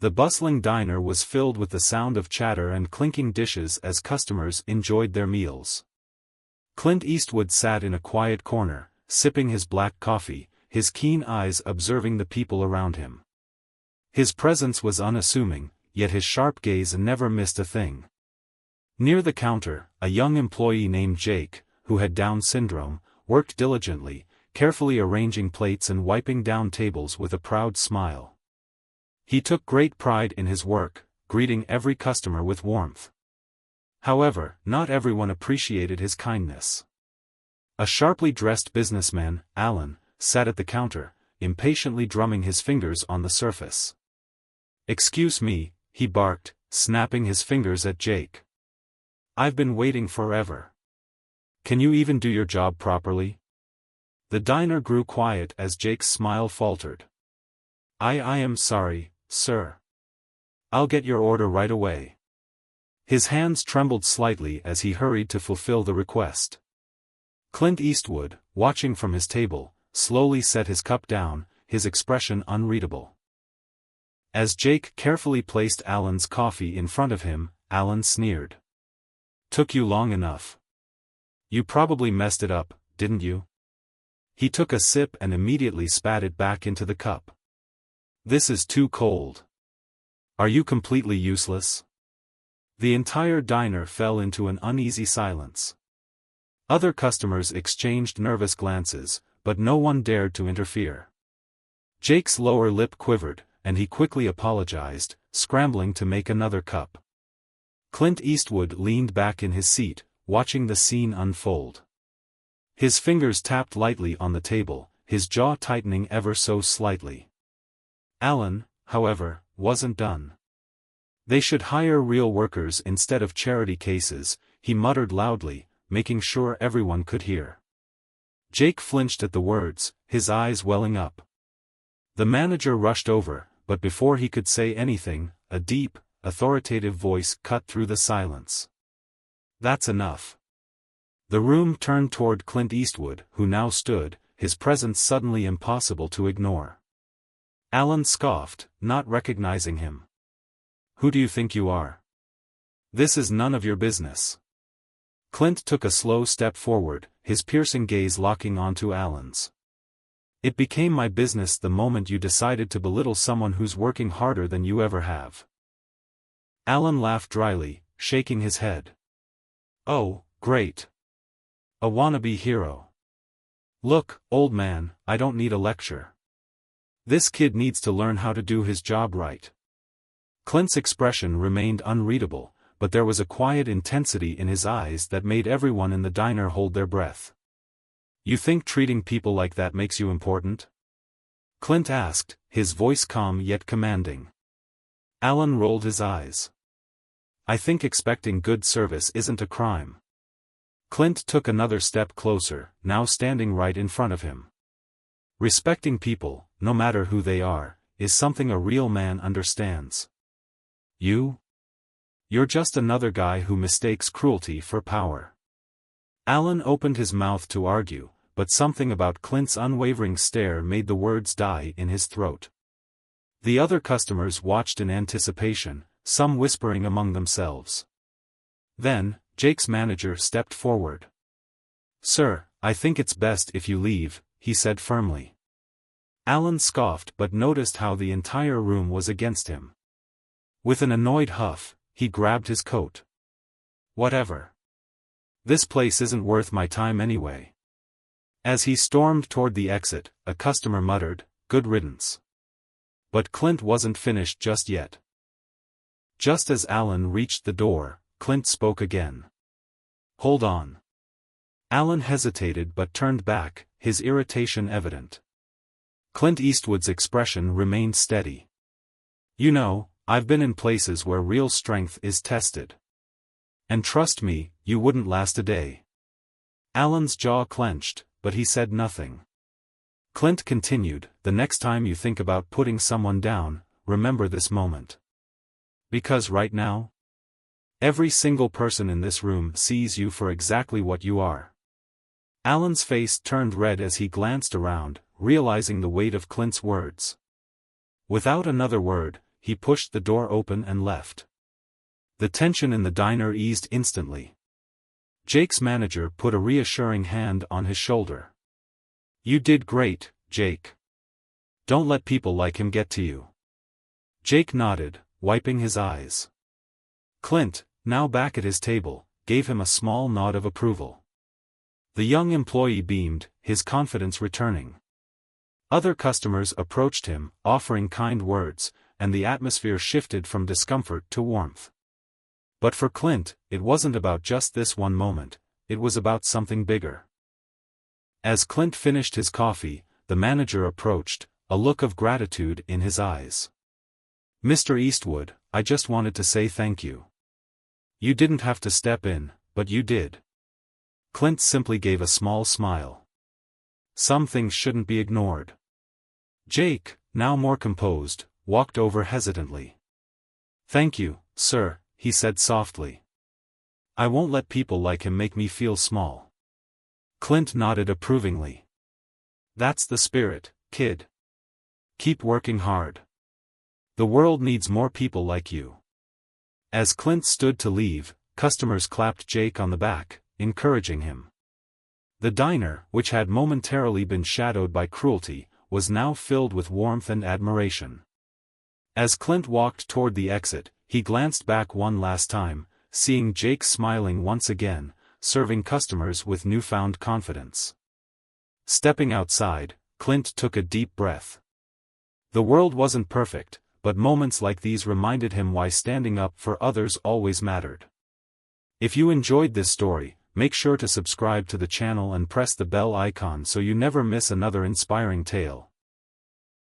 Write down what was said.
The bustling diner was filled with the sound of chatter and clinking dishes as customers enjoyed their meals. Clint Eastwood sat in a quiet corner, sipping his black coffee, his keen eyes observing the people around him. His presence was unassuming, yet his sharp gaze never missed a thing. Near the counter, a young employee named Jake, who had Down syndrome, worked diligently, carefully arranging plates and wiping down tables with a proud smile. He took great pride in his work, greeting every customer with warmth. However, not everyone appreciated his kindness. A sharply dressed businessman, Alan, sat at the counter, impatiently drumming his fingers on the surface. "Excuse me," he barked, snapping his fingers at Jake. "I've been waiting forever. Can you even do your job properly?" The diner grew quiet as Jake's smile faltered. I am sorry, sir. I'll get your order right away." His hands trembled slightly as he hurried to fulfill the request. Clint Eastwood, watching from his table, slowly set his cup down, his expression unreadable. As Jake carefully placed Alan's coffee in front of him, Alan sneered. "Took you long enough. You probably messed it up, didn't you?" He took a sip and immediately spat it back into the cup. "This is too cold. Are you completely useless?" The entire diner fell into an uneasy silence. Other customers exchanged nervous glances, but no one dared to interfere. Jake's lower lip quivered, and he quickly apologized, scrambling to make another cup. Clint Eastwood leaned back in his seat, watching the scene unfold. His fingers tapped lightly on the table, his jaw tightening ever so slightly. Alan, however, wasn't done. "They should hire real workers instead of charity cases," he muttered loudly, making sure everyone could hear. Jake flinched at the words, his eyes welling up. The manager rushed over, but before he could say anything, a deep, authoritative voice cut through the silence. "That's enough." The room turned toward Clint Eastwood, who now stood, his presence suddenly impossible to ignore. Alan scoffed, not recognizing him. "Who do you think you are? This is none of your business." Clint took a slow step forward, his piercing gaze locking onto Alan's. "It became my business the moment you decided to belittle someone who's working harder than you ever have." Alan laughed dryly, shaking his head. "Oh, great. A wannabe hero. Look, old man, I don't need a lecture. This kid needs to learn how to do his job right." Clint's expression remained unreadable, but there was a quiet intensity in his eyes that made everyone in the diner hold their breath. "You think treating people like that makes you important?" Clint asked, his voice calm yet commanding. Alan rolled his eyes. "I think expecting good service isn't a crime." Clint took another step closer, now standing right in front of him. "Respecting people, no matter who they are, is something a real man understands. You're just another guy who mistakes cruelty for power." Alan opened his mouth to argue, but something about Clint's unwavering stare made the words die in his throat. The other customers watched in anticipation, some whispering among themselves. Then, Jake's manager stepped forward. "Sir, I think it's best if you leave," he said firmly. Alan scoffed but noticed how the entire room was against him. With an annoyed huff, he grabbed his coat. "Whatever. This place isn't worth my time anyway." As he stormed toward the exit, a customer muttered, "Good riddance." But Clint wasn't finished just yet. Just as Alan reached the door, Clint spoke again. "Hold on." Alan hesitated but turned back, his irritation evident. Clint Eastwood's expression remained steady. "You know, I've been in places where real strength is tested. And trust me, you wouldn't last a day." Alan's jaw clenched, but he said nothing. Clint continued, "The next time you think about putting someone down, remember this moment. Because right now, every single person in this room sees you for exactly what you are." Alan's face turned red as he glanced around, realizing the weight of Clint's words. Without another word, he pushed the door open and left. The tension in the diner eased instantly. Jake's manager put a reassuring hand on his shoulder. "You did great, Jake. Don't let people like him get to you." Jake nodded, wiping his eyes. Clint, now back at his table, gave him a small nod of approval. The young employee beamed, his confidence returning. Other customers approached him, offering kind words, and the atmosphere shifted from discomfort to warmth. But for Clint, it wasn't about just this one moment, it was about something bigger. As Clint finished his coffee, the manager approached, a look of gratitude in his eyes. "Mr. Eastwood, I just wanted to say thank you. You didn't have to step in, but you did." Clint simply gave a small smile. Some things shouldn't be ignored. Jake, now more composed, walked over hesitantly. "Thank you, sir," he said softly. "I won't let people like him make me feel small." Clint nodded approvingly. "That's the spirit, kid. Keep working hard. The world needs more people like you." As Clint stood to leave, customers clapped Jake on the back, encouraging him. The diner, which had momentarily been shadowed by cruelty, was now filled with warmth and admiration. As Clint walked toward the exit, he glanced back one last time, seeing Jake smiling once again, serving customers with newfound confidence. Stepping outside, Clint took a deep breath. The world wasn't perfect, but moments like these reminded him why standing up for others always mattered. If you enjoyed this story, make sure to subscribe to the channel and press the bell icon so you never miss another inspiring tale.